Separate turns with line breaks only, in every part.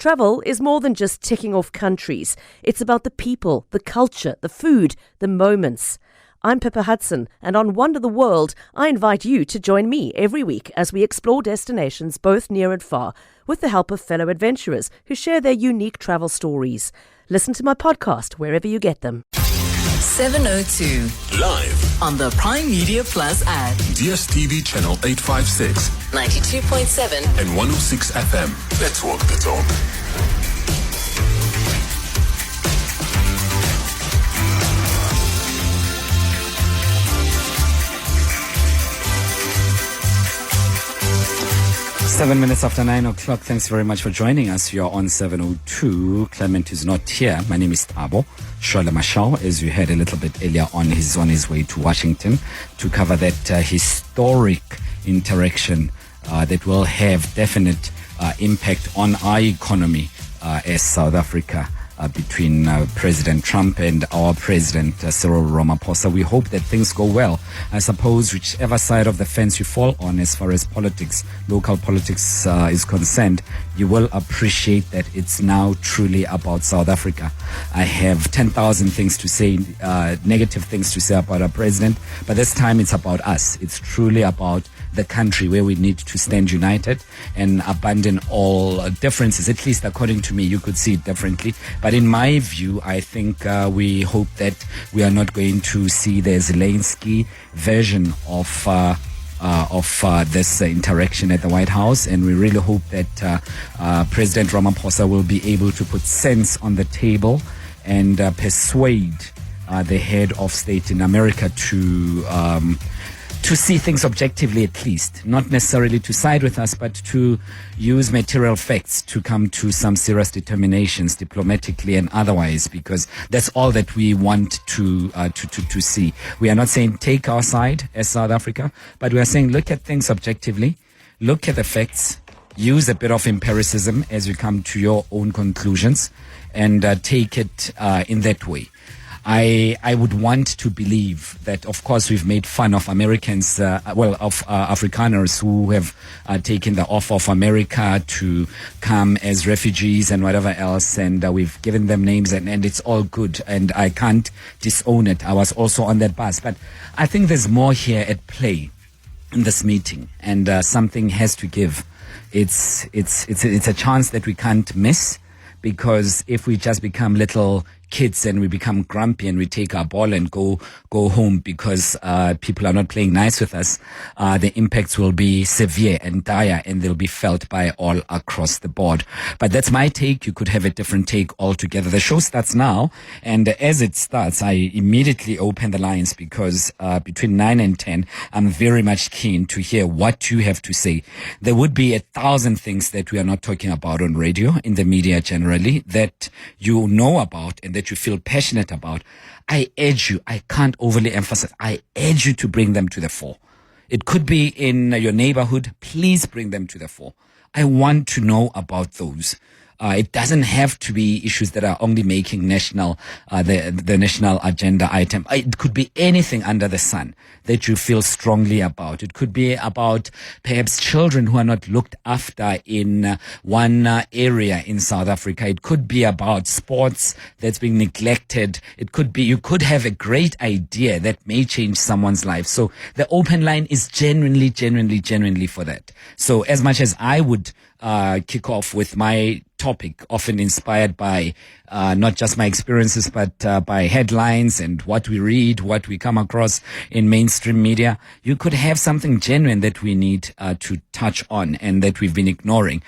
Travel is more than just ticking off countries. It's about the people, the culture, the food, the moments. I'm Pippa Hudson, and on Wonder the World, I invite you to join me every week as we explore destinations both near and far, with the help of fellow adventurers who share their unique travel stories. Listen to my podcast wherever you get them.
702.
Live
On the Prime Media Plus app.
DSTV channel 856
92.7
and 106 FM. Let's walk the talk.
Seven minutes after 9 o'clock. Thanks very much for joining us. You're on 702. Clement is not here. My name is Thabo Shole-Mashao. As you heard a little bit earlier on, he's on his way to Washington to cover that historic interaction that will have definite impact on our economy as South Africa. Between President Trump and our President Cyril Ramaphosa. We hope that things go well. I suppose whichever side of the fence you fall on as far as politics, local politics is concerned, you will appreciate that it's now truly about South Africa. I have 10,000 things to say, negative things to say about our president, but this time it's about us. It's truly about the country where we need to stand united and abandon all differences. At least according to me, you could see it differently. But in my view, I think we hope that we are not going to see the Zelensky version of this interaction at the White House, and we really hope that President Ramaphosa will be able to put sense on the table and persuade the head of state in America to see things objectively, at least, not necessarily to side with us, but to use material facts to come to some serious determinations, diplomatically and otherwise, because that's all that we want to see. We are not saying take our side as South Africa, but we are saying look at things objectively, look at the facts, use a bit of empiricism as you come to your own conclusions, and take it in that way. I would want to believe that, of course, we've made fun of Americans, of Afrikaners who have taken the offer of America to come as refugees and whatever else, and we've given them names, and it's all good, and I can't disown it. I was also on that bus, but I think there's more here at play in this meeting, and something has to give. It's a chance that we can't miss, because if we just become little kids and we become grumpy and we take our ball and go home because people are not playing nice with us, the impacts will be severe and dire, and they'll be felt by all across the board. But that's my take. You could have a different take altogether. The show starts now, and as it starts, I immediately open the lines because between 9 and 10, I'm very much keen to hear what you have to say. There would be 1,000 things that we are not talking about on radio, in the media generally, that you know about and that you feel passionate about. I urge you, I can't overly emphasize, I urge you to bring them to the fore. It could be in your neighborhood. Please bring them to the fore. I want to know about those. It doesn't have to be issues that are only making national, the national agenda item. It could be anything under the sun that you feel strongly about. It could be about perhaps children who are not looked after in one area in South Africa. It could be about sports that's being neglected. It could be, you could have a great idea that may change someone's life. So the open line is genuinely for that. So as much as I would kick off with my topic, often inspired by not just my experiences, but by headlines and what we read, what we come across in mainstream media, you could have something genuine that we need to touch on and that we've been ignoring.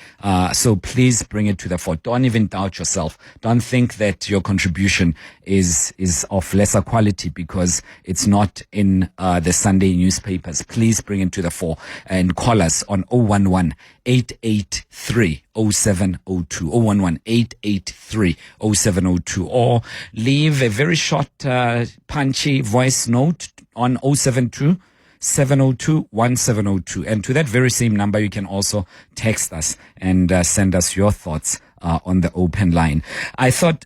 So please bring it to the fore. Don't even doubt yourself. Don't think that your contribution is of lesser quality because it's not in the Sunday newspapers. Please bring it to the fore and call us on 011-883-0702, 011-883-0702, or leave a very short, punchy voice note on 072 702 1702. And to that very same number, you can also text us and send us your thoughts on the open line. I thought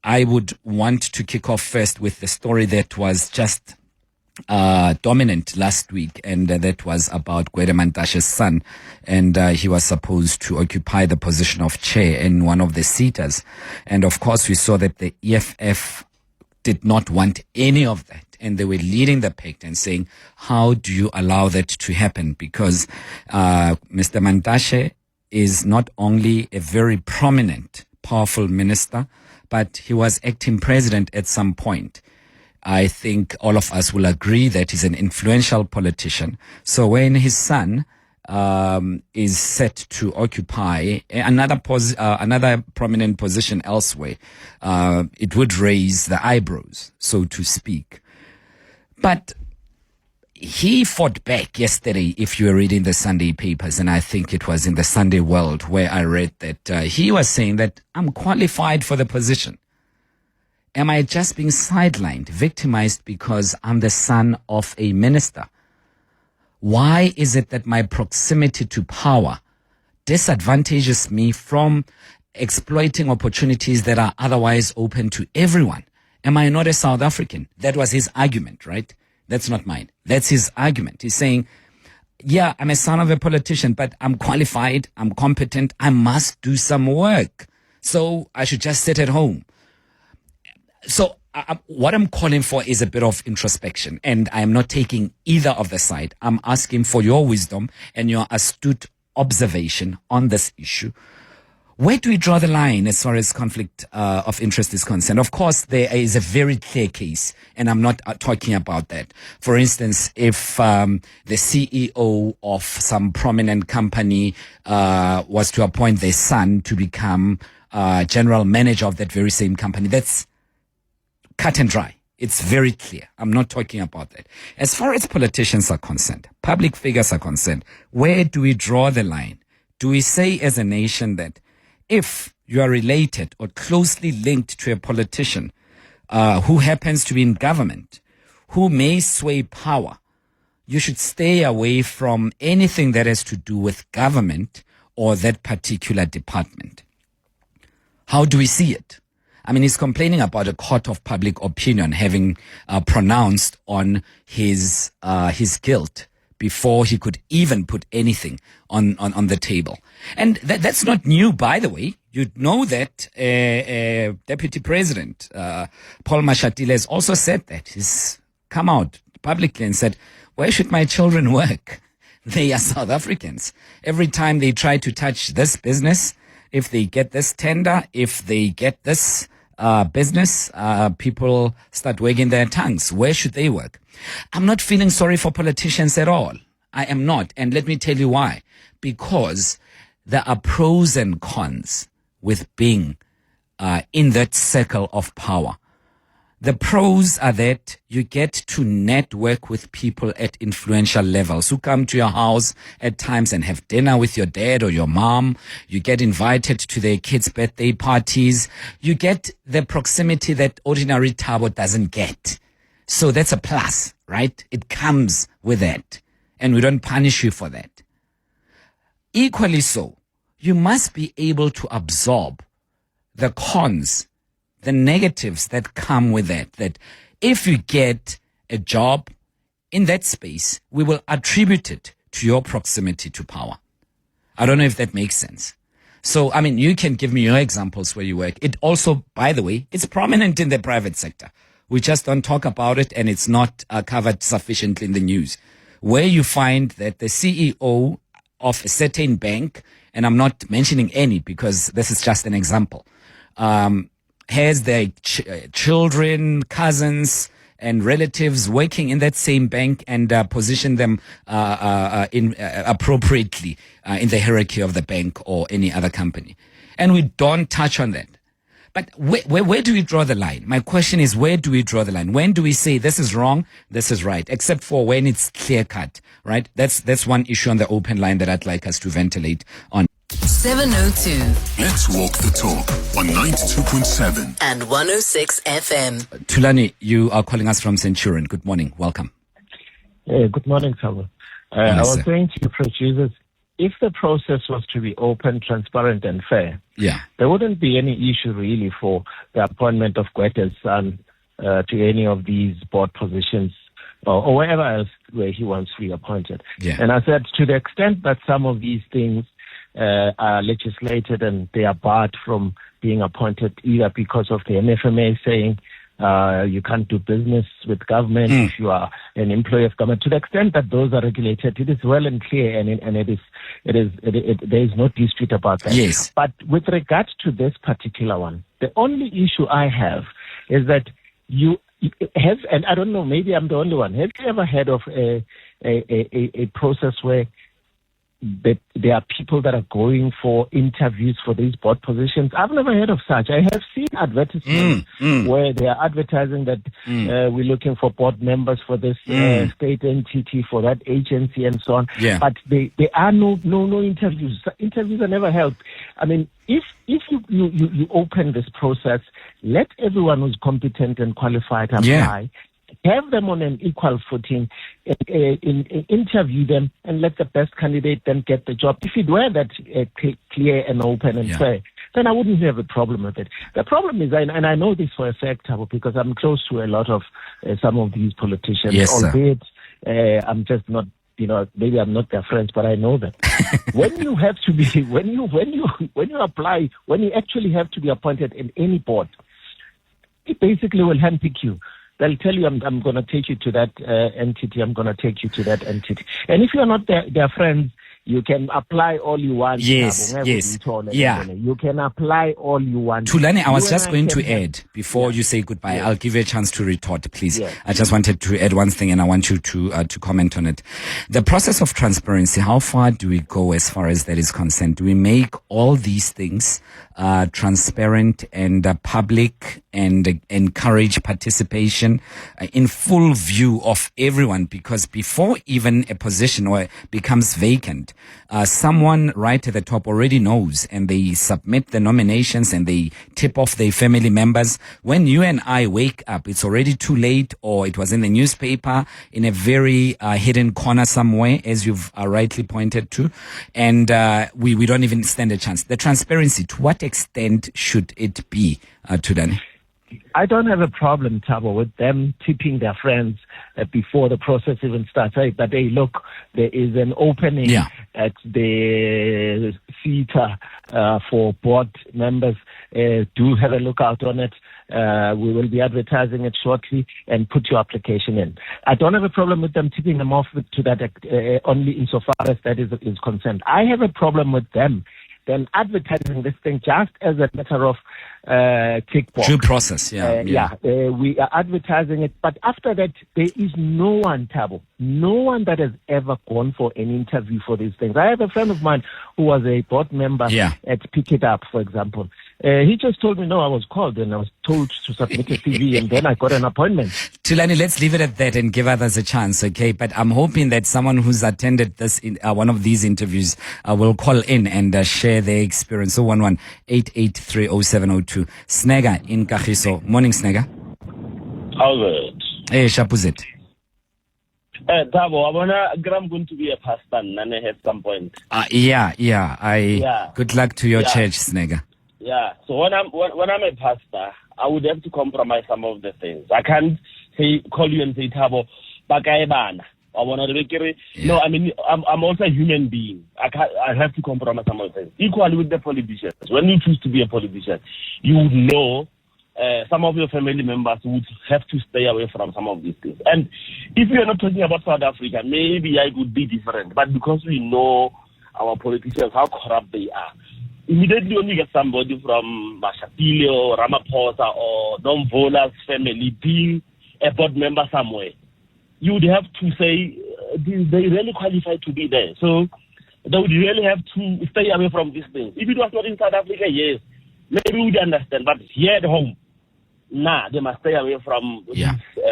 I would want to kick off first with the story that was just dominant last week, and that was about Gwede Mantashe's son, and he was supposed to occupy the position of chair in one of the SETAs, and of course we saw that the EFF did not want any of that, and they were leading the pact and saying, how do you allow that to happen? Because Mr. Mantashe is not only a very prominent, powerful minister, but he was acting president at some point. I think all of us will agree that he's an influential politician. So when his son is set to occupy another prominent position elsewhere, it would raise the eyebrows, so to speak. But he fought back yesterday, if you were reading the Sunday papers, and I think it was in the Sunday World where I read that he was saying that I'm qualified for the position. Am I just being sidelined, victimized because I'm the son of a minister? Why is it that my proximity to power disadvantages me from exploiting opportunities that are otherwise open to everyone? Am I not a South African? That was his argument, right? That's not mine. That's his argument. He's saying, yeah, I'm a son of a politician, but I'm qualified, I'm competent, I must do some work. So I should just sit at home. So what I'm calling for is a bit of introspection, and I'm not taking either of the side. I'm asking for your wisdom and your astute observation on this issue. Where do we draw the line as far as conflict of interest is concerned? Of course, there is a very clear case, and I'm not talking about that. For instance, if the CEO of some prominent company was to appoint their son to become general manager of that very same company, that's cut and dry. It's very clear. I'm not talking about that. As far as politicians are concerned, public figures are concerned, where do we draw the line? Do we say as a nation that if you are related or closely linked to a politician who happens to be in government, who may sway power, you should stay away from anything that has to do with government or that particular department? How do we see it? I mean, he's complaining about a court of public opinion having pronounced on his guilt before he could even put anything on the table. And that's not new, by the way. You know that Deputy President Paul Mashatile has also said that. He's come out publicly and said, where should my children work? They are South Africans. Every time they try to touch this business, if they get this tender, if they get this business, people start wagging their tongues. Where should they work? I'm not feeling sorry for politicians at all. I am not. And let me tell you why. Because there are pros and cons with being in that circle of power. The pros are that you get to network with people at influential levels who come to your house at times and have dinner with your dad or your mom. You get invited to their kids' birthday parties. You get the proximity that ordinary Thabo doesn't get. So that's a plus, right? It comes with that. And we don't punish you for that. Equally so, you must be able to absorb the cons, the negatives that come with that. That if you get a job in that space, we will attribute it to your proximity to power. I don't know if that makes sense. So, I mean, you can give me your examples where you work. It also, by the way, it's prominent in the private sector. We just don't talk about it, and it's not covered sufficiently in the news. Where you find that the CEO of a certain bank, and I'm not mentioning any because this is just an example, has their children, cousins, and relatives working in that same bank and position them appropriately in the hierarchy of the bank or any other company. And we don't touch on that. But where do we draw the line? My question is, where do we draw the line? When do we say this is wrong, this is right? Except for when it's clear cut, right? That's one issue on the open line that I'd like us to ventilate on.
702
Let's walk the talk on 92.7
and 106 FM.
Thulani, you are calling us from Centurion. Good morning. Welcome.
Good morning, Thabo. I was saying to producers, if the process was to be open, transparent, and fair, there wouldn't be any issue really for the appointment of Gwede's son to any of these board positions or wherever else where he wants to be appointed.
Yeah.
And I said, to the extent that some of these things are legislated and they are barred from being appointed either because of the NFMA saying you can't do business with government if you are an employee of government. To the extent that those are regulated, it is well and clear, and there is no dispute about that.
Yes.
But with regard to this particular one, the only issue I have is that you have, and I don't know, maybe I'm the only one. Have you ever heard of a process where there are people that are going for interviews for these board positions? I've never heard of such. I have seen advertisements where they are advertising that we're looking for board members for this state entity, for that agency, and so on.
Yeah.
But there are no interviews. Interviews are never held. I mean, if you open this process, let everyone who's competent and qualified apply.
Yeah.
Have them on an equal footing, interview them, and let the best candidate then get the job. If it were that clear and open and fair, then I wouldn't have a problem with it. The problem is, and I know this for a fact, Thabo, because I'm close to a lot of some of these politicians, albeit I'm just not, maybe I'm not their friends, but I know them. When you have to be, when you apply, when you actually have to be appointed in any board, it basically will handpick you. They'll tell you, I'm going to take you to that entity, I'm going to take you to that entity. And if you're not their friends, you can apply all you want.
Yes. Yeah.
You can apply all you want.
Thulani, I was just going to add, before you say goodbye, I'll give you a chance to retort, please. I just wanted to add one thing, and I want you to comment on it. The process of transparency, how far do we go as far as that is concerned? Do we make all these things transparent and public, and encourage participation in full view of everyone? Because before even a position becomes vacant, someone right at the top already knows, and they submit the nominations and they tip off their family members. When you and I wake up, it's already too late, or it was in the newspaper in a very hidden corner somewhere, as you've rightly pointed to, and we don't even stand a chance. The transparency, to what extent should it be, Thulani?
I don't have a problem, Thabo, with them tipping their friends before the process even starts. But hey, look, there is an opening at the SETA for board members. Do have a look out on it. We will be advertising it shortly, and put your application in. I don't have a problem with them tipping them off to that only insofar as that is concerned. I have a problem with them then advertising this thing just as a matter of tick box.
Due process,
we are advertising it, but after that, there is no one, Thabo, no one that has ever gone for an interview for these things. I have a friend of mine who was a board member at Pick It Up, for example. He just told me, no, I was called and I was told to submit a CV and then I got an appointment.
Thulani, let's leave it at that and give others a chance, okay? But I'm hoping that someone who's attended this one of these interviews will call in and share their experience. 011-883-0702. Snega in Kagiso. Morning, Snega.
How's it?
Hey, Shapuzit.
Thabo, I'm going to be a pastor at some point.
Good luck to your church, Snega.
Yeah, so when I'm a pastor, I would have to compromise some of the things. I can't call you and say, Thabo, bakaibana. No, I mean, I'm also a human being. I have to compromise some of the things. Equally with the politicians. When you choose to be a politician, you would know some of your family members would have to stay away from some of these things. And if we are not talking about South Africa, maybe I would be different. But because we know our politicians, how corrupt they are, immediately when you get somebody from Mashapile or Ramaphosa or Nomvola's family being a board member somewhere, you would have to say they really qualify to be there. So they would really have to stay away from these things. If it was not in South Africa, yes, maybe we would understand. But here at home, they must stay away from these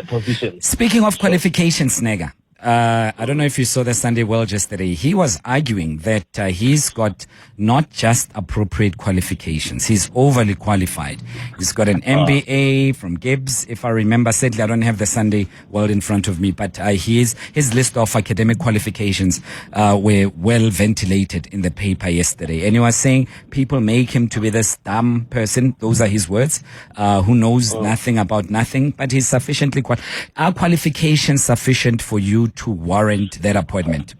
positions.
Speaking of qualifications, Snega, I don't know if you saw the Sunday World yesterday. He was arguing that he's got not just appropriate qualifications. He's overly qualified. He's got an MBA from Gibbs, if I remember. Sadly, I don't have the Sunday World in front of me, but his list of academic qualifications were well ventilated in the paper yesterday. And he was saying people make him to be this dumb person. Those are his words, who knows nothing about nothing, but he's sufficiently Are qualifications sufficient for you to warrant that appointment?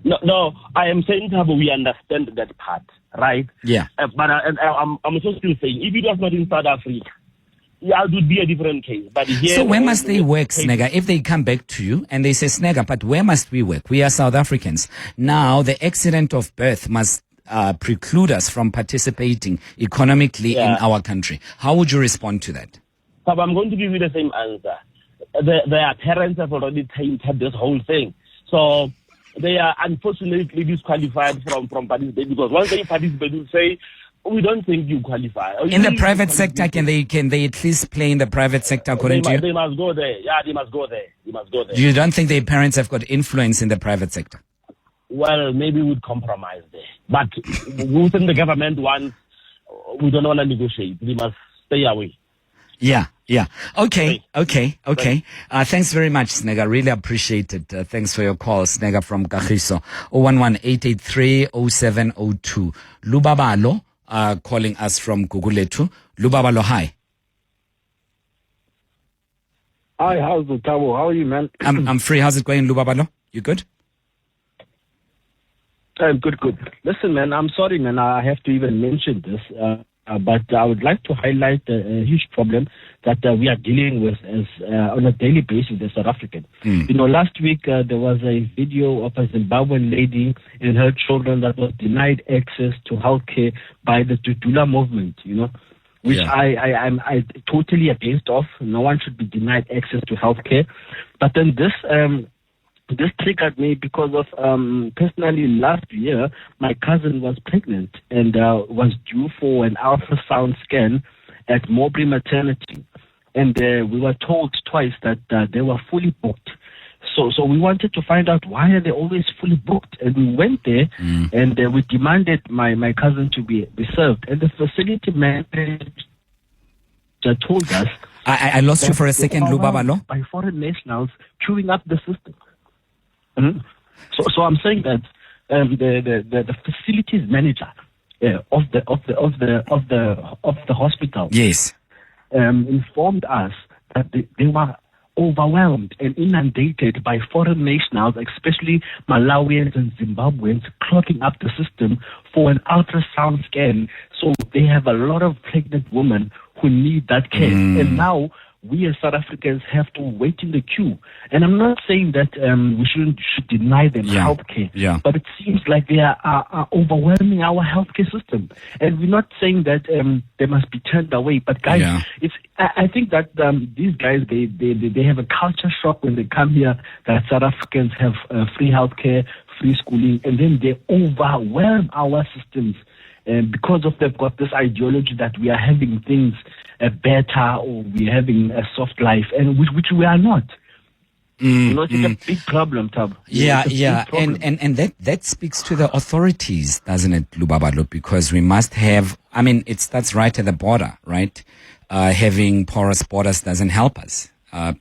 No, I am saying, Thabo, we understand that part, right?
Yeah.
But I'm also still saying, if it was not in South Africa, yeah, it would be a different case. But here,
so where must they work, Snega? If they come back to you and they say, Snega, but where must we work? We are South Africans. Now, the accident of birth must preclude us from participating economically in our country. How would you respond to that?
Thabo, I'm going to give you the same answer. Their parents have already tainted this whole thing. So they are unfortunately disqualified from participating, because once they participate, they say, we don't think you qualify.
In the private sector, can they at least play in the private sector according to you?
They must go there. Yeah, they must go there.
You don't think their parents have got influence in the private sector?
Well, maybe we'd compromise there. But within the government, we don't want to negotiate. We must stay away.
Yeah. Okay. Thanks very much, Snega. Really appreciate it. Thanks for your call, Snega from Kagiso. 011-883-0702. Lubabalo, calling us from Guguletu. Lubabalo, hi.
Hi, how's it, Thabo? How are you, man?
I'm free. How's it going, Lubabalo? You good?
I'm good. Listen, man, I'm sorry, man. I have to even mention this. But I would like to highlight a huge problem that we are dealing with as on a daily basis as South African. You know, last week there was a video of a Zimbabwean lady and her children that was denied access to healthcare by the Tutula movement, you know, which I'm totally against of. No one should be denied access to healthcare. But then this triggered me because of, personally, last year, my cousin was pregnant and was due for an ultrasound scan at Mobley Maternity. And we were told twice that they were fully booked. So we wanted to find out why are they always fully booked. And we went there and we demanded my cousin to be served. And the facility manager told us...
I lost you for a second, Lubabalo.
...by foreign nationals queuing up the system. So I'm saying that the facilities manager of the hospital informed us that they were overwhelmed and inundated by foreign nationals, especially Malawians and Zimbabweans, clogging up the system for an ultrasound scan. So they have a lot of pregnant women who need that care, and now we as South Africans have to wait in the queue. And I'm not saying that we should deny them healthcare, but it seems like they are overwhelming our healthcare system. And we're not saying that they must be turned away. But guys, I think that these guys, they have a culture shock when they come here that South Africans have free healthcare, free schooling, and then they overwhelm our systems. Because of they've got this ideology that we are having things better or we're having a soft life, and which we are not. You know, it's a big problem, Tab.
And that speaks to the authorities, doesn't it, Lubabalo? Because we must have, I mean, it starts right at the border, right? Having porous borders doesn't help us.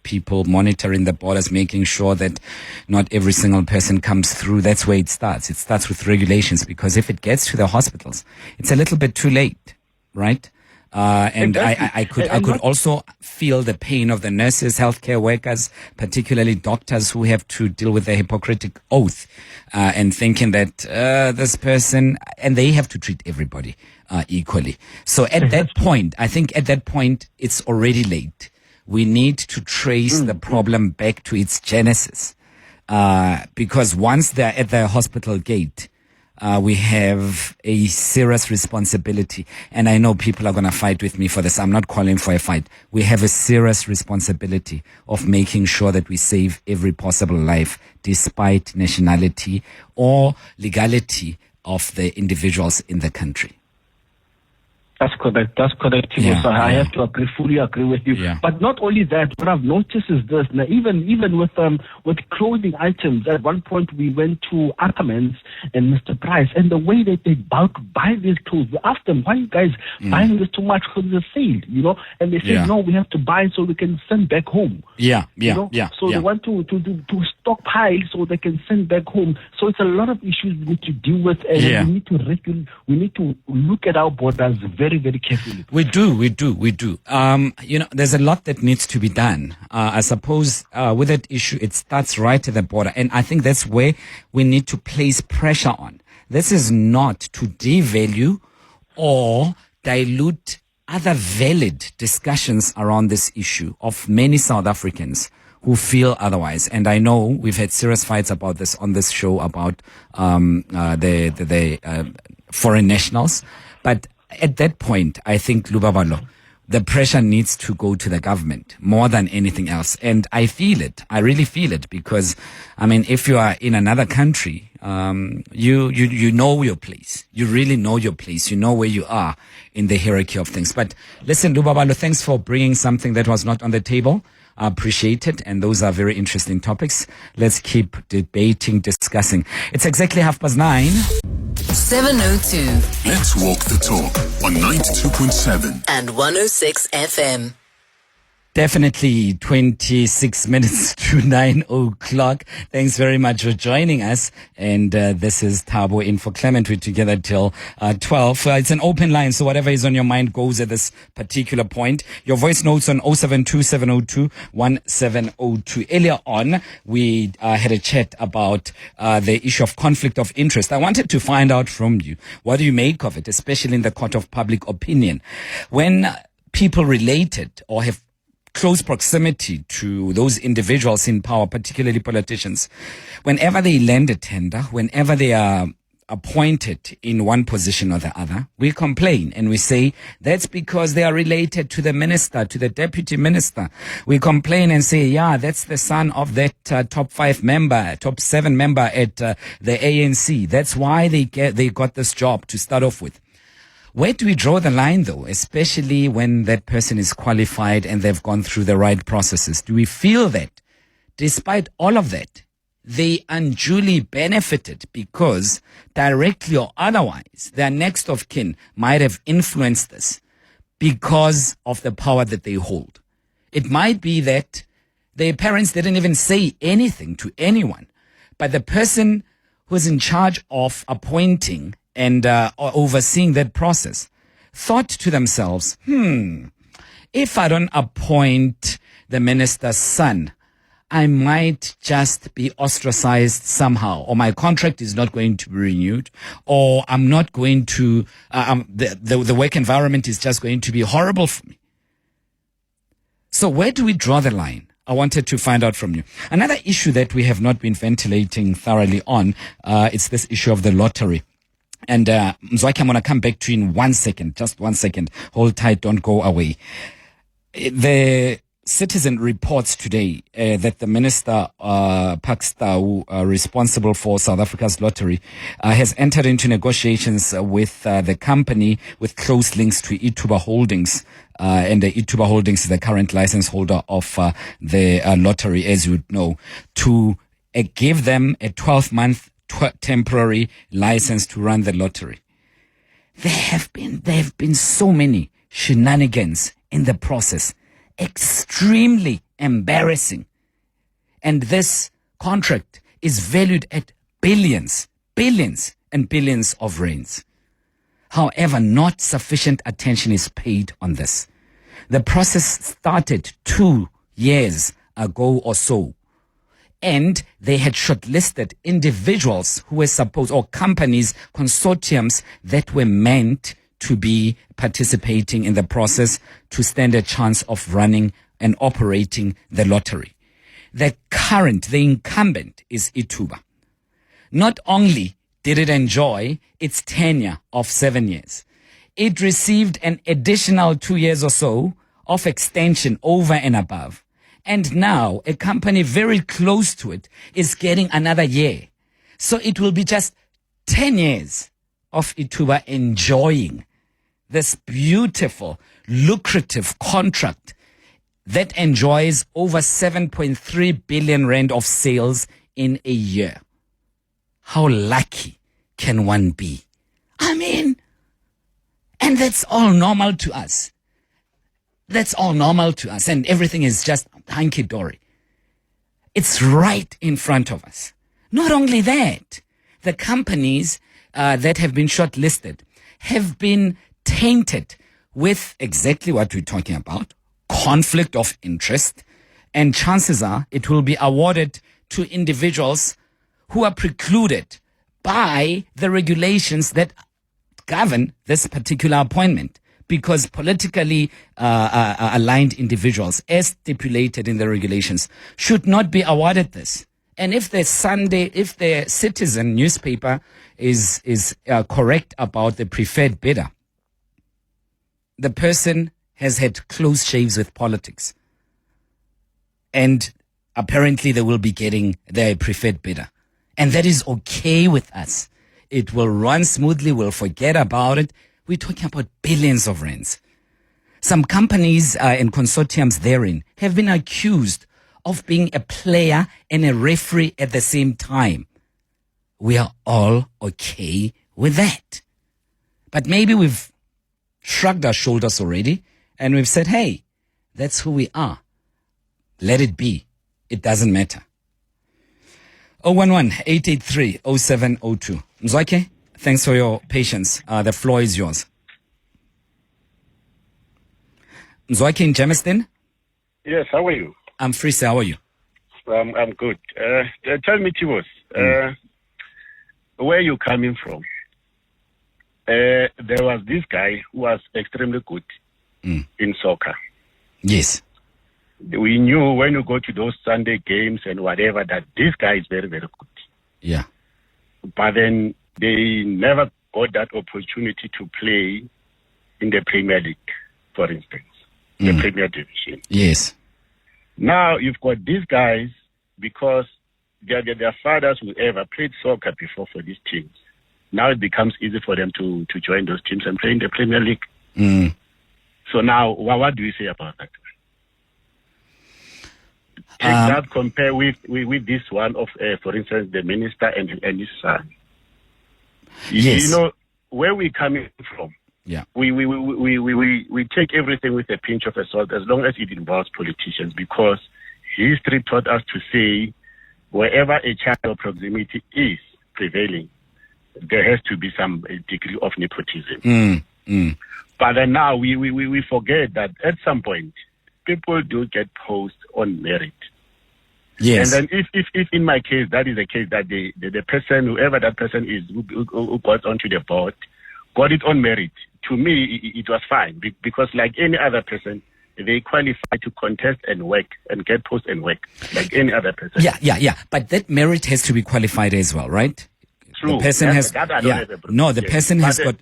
People monitoring the borders, making sure that not every single person comes through. That's where it starts. It starts with regulations, because if it gets to the hospitals, it's a little bit too late, right? And exactly. I could also feel the pain of the nurses, healthcare workers, particularly doctors who have to deal with the Hippocratic oath, and thinking that this person, and they have to treat everybody equally. So at that point, I think at that point, it's already late. We need to trace the problem back to its genesis, because once they're at the hospital gate, we have a serious responsibility. And I know people are going to fight with me for this. I'm not calling for a fight. We have a serious responsibility of making sure that we save every possible life, despite nationality or legality of the individuals in the country.
That's correct.
Yeah,
So I have to fully agree with you.
Yeah.
But not only that, what I've noticed is this. Now, even with clothing items, at one point we went to Ackermans and Mr. Price, and the way that they buy these clothes, we asked them, why are you guys buying this too much for the sale? And they said, no, we have to buy so we can send back home. So they want to stockpile so they can send back home. So it's a lot of issues we need to deal with, and we need to look at our borders very, very carefully.
We do. There's a lot that needs to be done. I suppose with that issue, it starts right at the border. And I think that's where we need to place pressure on. This is not to devalue or dilute other valid discussions around this issue of many South Africans who feel otherwise. And I know we've had serious fights about this on this show about the foreign nationals. But at that point, I think, Lubabalo, the pressure needs to go to the government more than anything else. And I feel it. I really feel it because, if you are in another country, you know your place. You really know your place. You know where you are in the hierarchy of things. But listen, Lubabalo, thanks for bringing something that was not on the table. I appreciate it. And those are very interesting topics. Let's keep debating, discussing. It's exactly 9:30.
7:02
Let's walk the talk on 92.7
and 106 FM.
Definitely 26 minutes to 9 o'clock. Thanks very much for joining us. And this is Thabo in for Clement. We're together till 12. It's an open line, so whatever is on your mind goes at this particular point. Your voice notes on 072-702-1702. Earlier on, we had a chat about the issue of conflict of interest. I wanted to find out from you, what do you make of it, especially in the court of public opinion? When people related or have close proximity to those individuals in power, particularly politicians, whenever they land a tender, whenever they are appointed in one position or the other, we complain and we say that's because they are related to the minister, to the deputy minister. We complain and say, that's the son of that top 7 member at the ANC. That's why they got this job to start off with. Where do we draw the line, though, especially when that person is qualified and they've gone through the right processes? Do we feel that, despite all of that, they unduly benefited because directly or otherwise their next of kin might have influenced this because of the power that they hold? It might be that their parents didn't even say anything to anyone, but the person who's in charge of appointing and overseeing that process thought to themselves, if I don't appoint the minister's son, I might just be ostracized somehow, or my contract is not going to be renewed, or I'm not going to, the work environment is just going to be horrible for me. So where do we draw the line? I wanted to find out from you. Another issue that we have not been ventilating thoroughly on, it's this issue of the lottery. And Mzwaki, I'm going to come back to you in 1 second. Just 1 second. Hold tight. Don't go away. The Citizen reports today that the Minister, Pakistau, responsible for South Africa's lottery, has entered into negotiations with the company with close links to Ituba Holdings. And the Ituba Holdings is the current license holder of the lottery, as you know, to give them a 12-month temporary license to run the lottery. There have been so many shenanigans in the process, extremely embarrassing. And this contract is valued at billions and billions of rands. However, not sufficient attention is paid on this. The process started 2 years ago or so. And they had shortlisted individuals who were supposed, or companies, consortiums that were meant to be participating in the process to stand a chance of running and operating the lottery. The incumbent is Ituba. Not only did it enjoy its tenure of 7 years, it received an additional 2 years or so of extension over and above. And now a company very close to it is getting another year. So it will be just 10 years of Ituba enjoying this beautiful, lucrative contract that enjoys over 7.3 billion rand of sales in a year. How lucky can one be? I mean, and that's all normal to us. That's all normal to us, and everything is just hunky-dory. It's right in front of us. Not only that, the companies that have been shortlisted have been tainted with exactly what we're talking about, conflict of interest, and chances are it will be awarded to individuals who are precluded by the regulations that govern this particular appointment, because politically aligned individuals, as stipulated in the regulations, should not be awarded this. And if the Citizen newspaper is correct about the preferred bidder, the person has had close shaves with politics. And apparently they will be getting their preferred bidder. And that is okay with us. It will run smoothly. We'll forget about it. We're talking about billions of rands. Some companies and consortiums therein have been accused of being a player and a referee at the same time. We are all okay with that. But maybe we've shrugged our shoulders already and we've said, hey, that's who we are. Let it be. It doesn't matter. 011-883-0702. Mzwake, thanks for your patience. The floor is yours. Mzwake in Germiston?
Yes, how are you?
I'm free, sir. How are you?
I'm good. Tell me, Tibos, where you coming from? There was this guy who was extremely good in soccer.
Yes.
We knew when you go to those Sunday games and whatever that this guy is very, very good.
Yeah.
But then they never got that opportunity to play in the Premier League, for instance, the Premier Division.
Yes.
Now you've got these guys because their fathers who ever played soccer before for these teams. Now it becomes easy for them to join those teams and play in the Premier League. So now, what do you say about that? Take that, compare with this one of, for instance, the minister and his son.
Yes.
You know where we're coming from.
Yeah.
We take everything with a pinch of salt as long as it involves politicians, because history taught us to say wherever a child of proximity is prevailing, there has to be some degree of nepotism. But then now we forget that at some point people do get posts on merit.
Yes.
And then if in my case that is the case, that the person, whoever that person is who got onto the board, got it on merit, to me it was fine, because like any other person, they qualify to contest and work and get posts and work like any other person.
Yeah. But that merit has to be qualified as well, right?
True.
The person has.
That I don't have a problem.
No, the
Yes.
person
But
has
then-
got.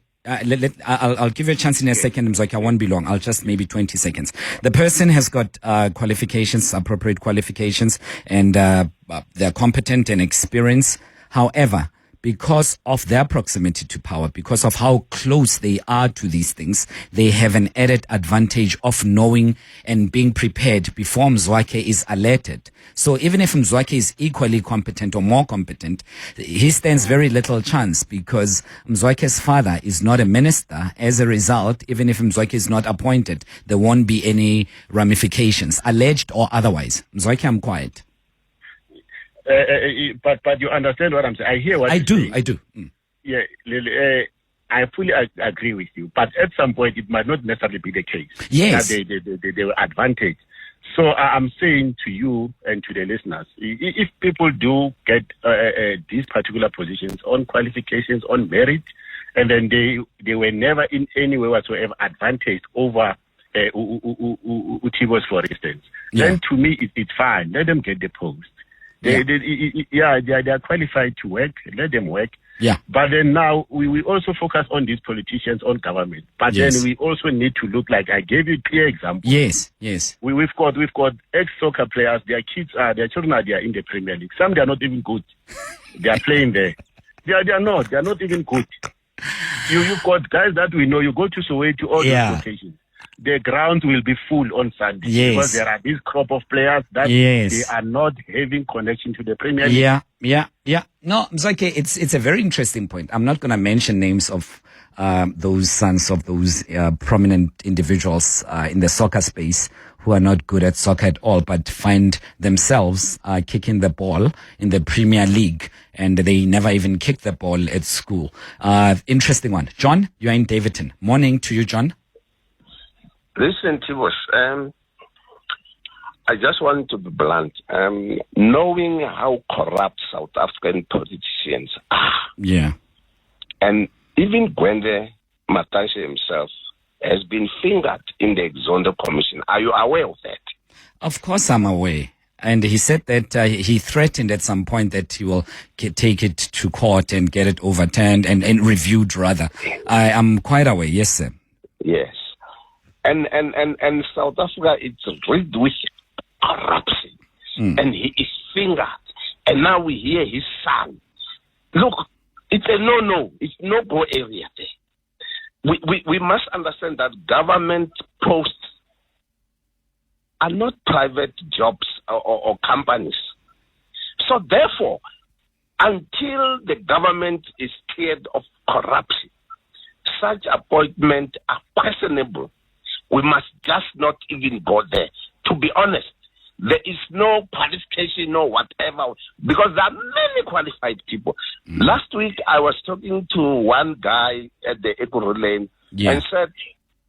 I'll give you a chance in a second, Mzwake. I won't be long. I'll just maybe 20 seconds. The person has got qualifications, appropriate qualifications, and they're competent and experienced. However, because of their proximity to power, because of how close they are to these things, they have an added advantage of knowing and being prepared before Mzwake is alerted. So even if Mzwake is equally competent or more competent, he stands very little chance, because Mzwake's father is not a minister. As a result, even if Mzwake is not appointed, there won't be any ramifications, alleged or otherwise. Mzwake, I'm quiet.
But you understand what I'm saying. I hear what
I do.
Yeah, I fully agree with you. But at some point, it might not necessarily be the case.
Yes.
That they were advantaged. So I'm saying to you and to the listeners, if people do get these particular positions on qualifications, on merit, and then they were never in any way whatsoever advantaged over Utivos, for instance, then to me it's fine. Let them get the post. They are qualified to work. Let them work.
Yeah.
But then now we also focus on these politicians, on government. But then we also need to look like, I gave you a clear example.
Yes.
We've got ex-soccer players. Their children are there in the Premier League. Some they are not even good. They are playing there. They are not even good. You've got guys that we know. You go to Soweto, all those locations. The ground will be full on Sunday because there are this crop of players that they are not having connection to the Premier League.
Yeah. No, Mzwakhe, it's a very interesting point. I'm not going to mention names of those sons of those prominent individuals in the soccer space who are not good at soccer at all, but find themselves kicking the ball in the Premier League, and they never even kick the ball at school. Interesting one. John, you are in Davidton. Morning to you, John.
Listen, Tibosh, I just want to be blunt. Knowing how corrupt South African politicians are.
Yeah.
And even Gwende Matashe himself has been fingered in the Exondo Commission. Are you aware of that?
Of course I'm aware. And he said that he threatened at some point that he will take it to court and get it overturned and reviewed, rather. I am quite aware. Yes, sir.
Yes. And South Africa, it's riddled with corruption. And he is fingered. And now we hear his son. Look, it's a no-no. It's no-go area there. We must understand that government posts are not private jobs or companies. So therefore, until the government is cleared of corruption, such appointments are questionable. We must just not even go there. To be honest, there is no qualification or whatever, because there are many qualified people. Last week, I was talking to one guy at the Ekuru Lane and said,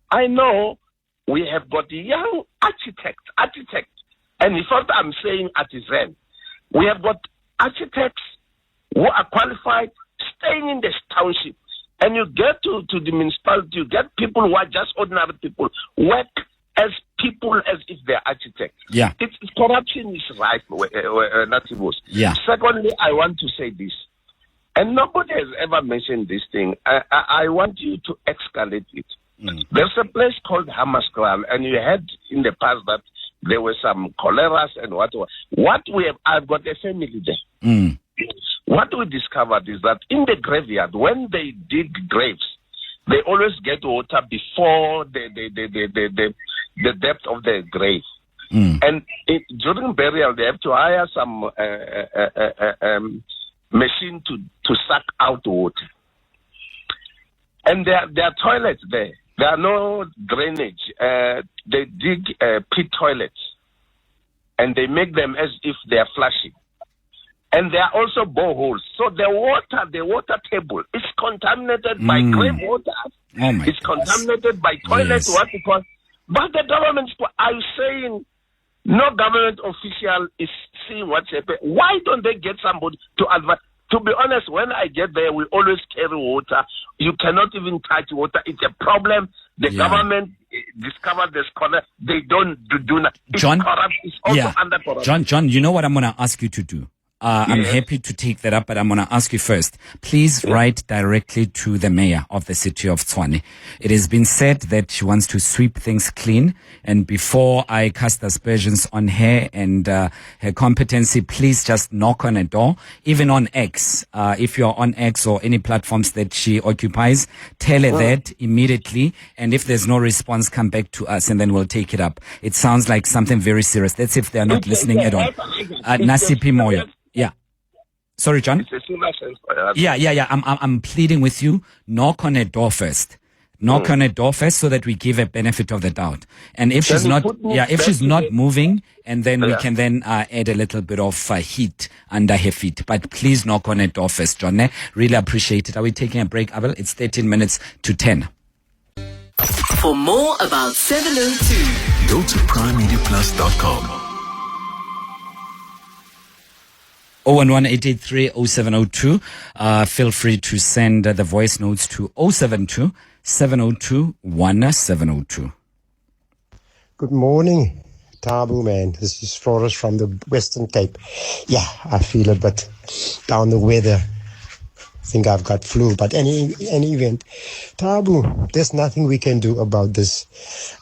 I know we have got young architects, and in fact, I'm saying artisan. We have got architects who are qualified, staying in this township. And you get to the municipality, you get people who are just ordinary people, work as people as if they're architects.
Yeah.
It's corruption is rife,
Yeah.
Secondly, I want to say this, and nobody has ever mentioned this thing. I want you to escalate it. There's a place called Hamas, and you heard in the past that there were some choleras and whatever. I've got a family there. What we discovered is that in the graveyard, when they dig graves, they always get water before the depth of the grave. And during burial, they have to hire some machine to suck out water. And there are toilets there. There are no drainage. They dig pit toilets, and they make them as if they are flushing. And there are also boreholes. So the water table is contaminated by grave water. It's contaminated by toilets, but the government, are you saying no government official is seeing what's happening? Why don't they get somebody to advise? To be honest, when I get there, we always carry water. You cannot even touch water. It's a problem. The government discovered this corner. They don't do that.
John,
it's also under corruption.
John, you know what I'm going to ask you to do? I'm happy to take that up, but I'm going to ask you first. Please write directly to the mayor of the city of Tshwane. It has been said that she wants to sweep things clean. And before I cast aspersions on her and her competency, please just knock on a door, even on X. If you're on X or any platforms that she occupies, tell her that immediately. And if there's no response, come back to us and then we'll take it up. It sounds like something very serious. That's if they're not listening at all. Nasipi Moyo. Sorry, John? Yeah. I'm pleading with you. Knock on a door first. Knock on a door first so that we give a benefit of the doubt. And if she's not, she's not moving, and then we can then add a little bit of heat under her feet. But please knock on a door first, John. Really appreciate it. Are we taking a break, Abel? It's 13 minutes to 10.
For more about 702,
go to primemediaplus.com.
011-883-0702. Feel free to send the voice notes to 072-702-1702.
Good morning, Thabo, man. This is Flores from the Western Cape. Yeah, I feel a bit down the weather. I think I've got flu, but any event, Thabo, there's nothing we can do about this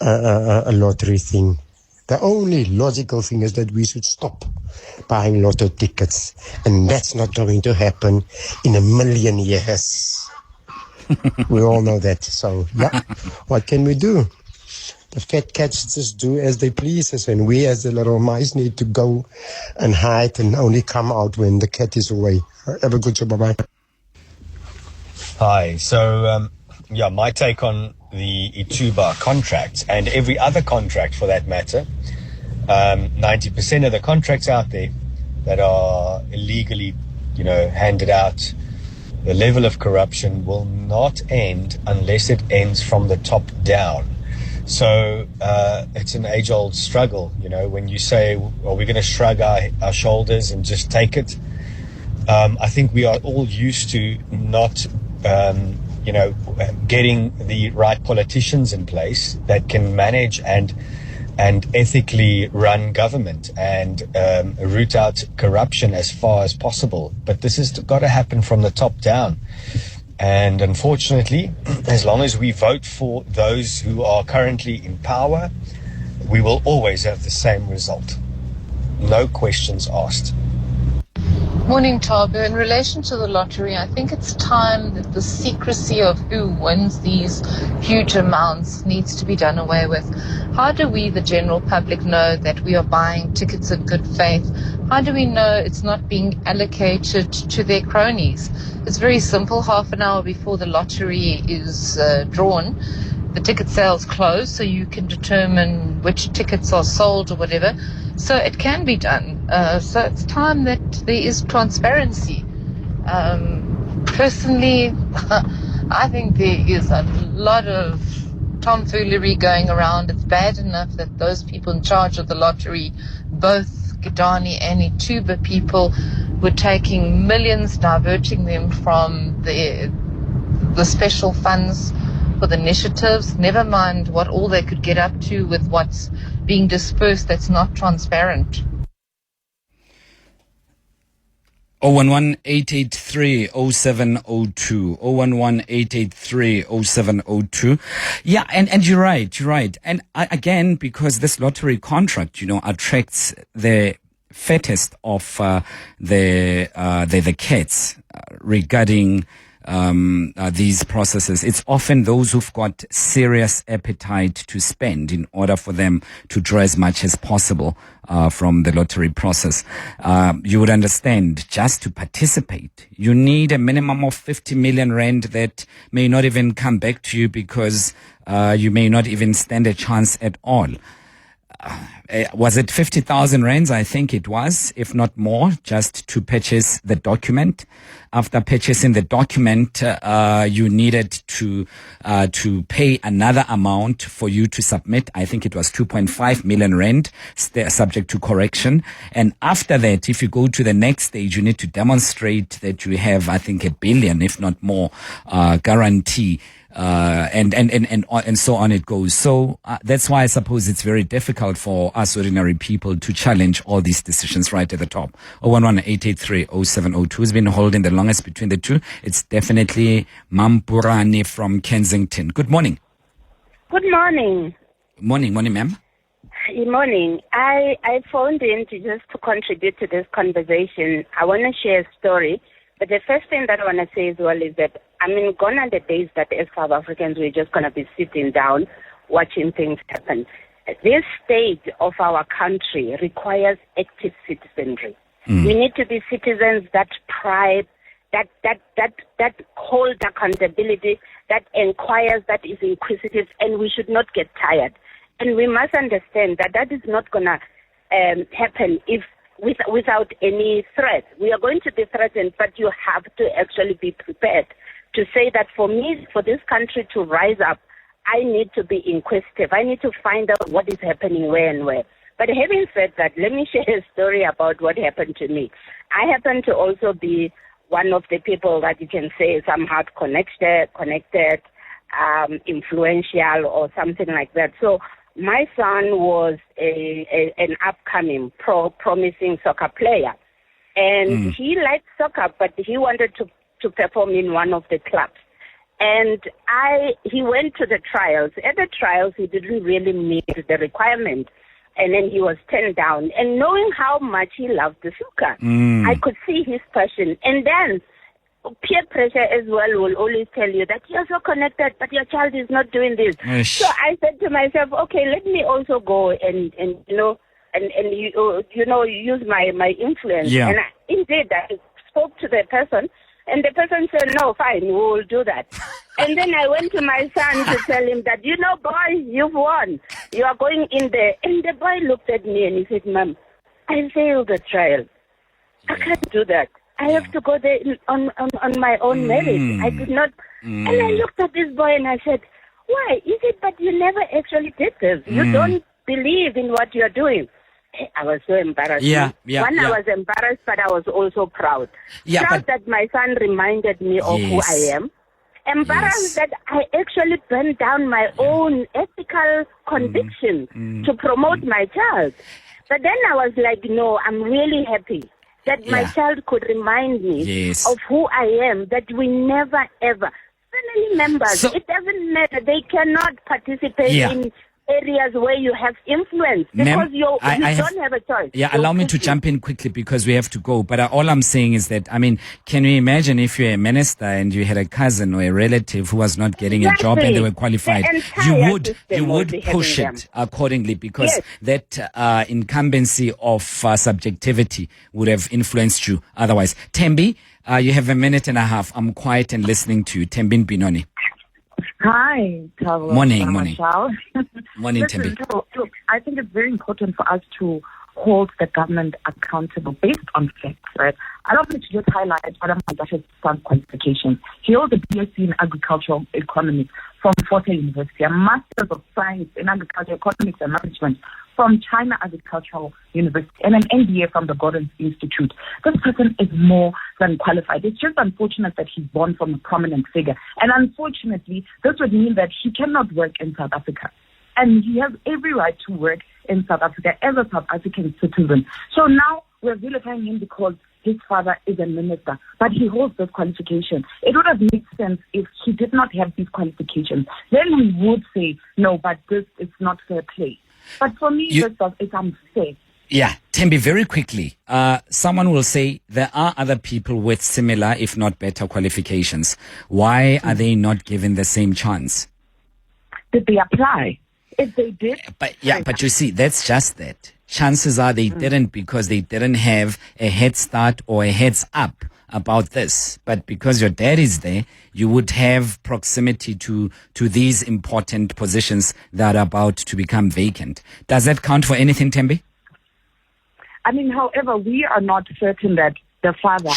lottery thing. The only logical thing is that we should stop buying lotto tickets. And that's not going to happen in a million years. We all know that. So, yeah, what can we do? The fat cats just do as they please, and we as the little mice need to go and hide and only come out when the cat is away. Have a good show. Bye-bye.
Hi. So, my take on the Ituba contract and every other contract for that matter, 90% of the contracts out there that are illegally, handed out, the level of corruption will not end unless it ends from the top down. So it's an age-old struggle, when you say, well, we're going to shrug our shoulders and just take it. I think we are all used to not, getting the right politicians in place that can manage and ethically run government and root out corruption as far as possible. But this has got to happen from the top down. And unfortunately, as long as we vote for those who are currently in power, we will always have the same result. No questions asked.
Morning, Thabo. In relation to the lottery, I think it's time that the secrecy of who wins these huge amounts needs to be done away with. How do we, the general public, know that we are buying tickets in good faith? How do we know it's not being allocated to their cronies? It's very simple. Half an hour before the lottery is drawn, the ticket sales close, so you can determine which tickets are sold or whatever. So it can be done. So it's time that there is transparency. Personally, I think there is a lot of tomfoolery going around. It's bad enough that those people in charge of the lottery, both Gidani and Ituba people, were taking millions, diverting them from the special funds for the initiatives, never mind what all they could get up to with what's being dispersed that's not transparent.
011-883-0702 011-883-0702. Yeah, and you're right. And again, because this lottery contract, attracts the fattest of the cats regarding these processes. It's often those who've got serious appetite to spend in order for them to draw as much as possible from the lottery process. You would understand, just to participate, you need a minimum of 50 million rand that may not even come back to you because you may not even stand a chance at all. Was it 50,000 rands? I think it was, if not more, just to purchase the document. After purchasing the document, you needed to pay another amount for you to submit. I think it was 2.5 million rand, subject to correction. And after that, if you go to the next stage, you need to demonstrate that you have, I think, 1 billion, if not more, guarantee. And so on it goes. So that's why I suppose it's very difficult for us ordinary people to challenge all these decisions right at the top. 011-883-0702 has been holding the longest between the two. It's definitely Mampurani from Kensington. Good morning.
Good morning.
Morning, ma'am.
Good morning. I phoned in to contribute to this conversation. I want to share a story. But the first thing that I want to say as well is that, gone are the days that as South Africans we're just going to be sitting down watching things happen. This state of our country requires active citizenry. We need to be citizens that that hold accountability, that inquires, that is inquisitive, and we should not get tired. And we must understand that is not going to happen without any threat. We are going to be threatened, but you have to actually be prepared to say that for me, for this country to rise up, I need to be inquisitive. I need to find out what is happening where and where. But having said that, let me share a story about what happened to me. I happen to also be one of the people that you can say somehow connected, influential or something like that. So my son was an upcoming promising soccer player. And he liked soccer, but he wanted to perform in one of the clubs. And he went to the trials. At the trials, he didn't really meet the requirement. And then he was turned down. And knowing how much he loved the soccer, I could see his passion. And then peer pressure as well will always tell you that you're so connected, but your child is not doing this. So I said to myself, okay, let me also go and use my influence.
Yeah.
And indeed, I spoke to the person, and the person said, no, fine, we will do that. And then I went to my son to tell him that, boy, you've won. You are going in there. And the boy looked at me and he said, Mom, I failed the trial. I can't do that. I have to go there on my own merit. I did not. And I looked at this boy and I said, why? He said, but you never actually did this. You don't believe in what you're doing. I was so embarrassed. I was embarrassed, but I was also proud. Proud that my son reminded me of who I am. Embarrassed that I actually burned down my own ethical conviction to promote my child. But then I was like, no, I'm really happy that my child could remind me of who I am, that we never, ever, family members, it doesn't matter, they cannot participate in areas where you have influence because you don't have a choice.
Allow me to jump in quickly because we have to go. But all I'm saying is that, can you imagine if you're a minister and you had a cousin or a relative who was not getting a job and they were qualified? You would push it accordingly because that incumbency of subjectivity would have influenced you otherwise. Tembi, you have a minute and a half. I'm quiet and listening to you. Tembin Binoni.
Hi, Thabo.
Morning. Morning,
Listen,
Tembi.
Look, I think it's very important for us to hold the government accountable based on facts, right? I don't want to just highlight one of my daughter's son's qualifications. He holds a BSc in agricultural economics from Fort University, a Master's of Science in Agricultural Economics and Management from China Agricultural University, and an MBA from the Gordon Institute. This person is more than qualified. It's just unfortunate that he's born from a prominent figure. And unfortunately, this would mean that he cannot work in South Africa. And he has every right to work in South Africa as a South African citizen. So now we're vilifying him because his father is a minister, but he holds this qualification. It would have made sense if he did not have these qualifications. Then we would say, no, but this is not fair play. But for me, this is unfair.
Yeah, Tembi, very quickly. Someone will say there are other people with similar, if not better, qualifications. Why are they not given the same chance?
Did they apply? If they did.
But you see, that's just that. Chances are they didn't because they didn't have a head start or a heads up about this. But because your dad is there, you would have proximity to these important positions that are about to become vacant. Does that count for anything, Tembi?
However, we are not certain that the father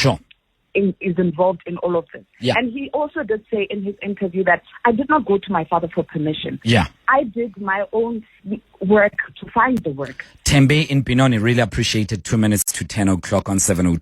is involved in all of this.
Yeah.
And he also did say in his interview that I did not go to my father for permission.
Yeah.
I did my own work to find the work.
Tembi in Binoni, really appreciated. 2 minutes to 10 o'clock on 702.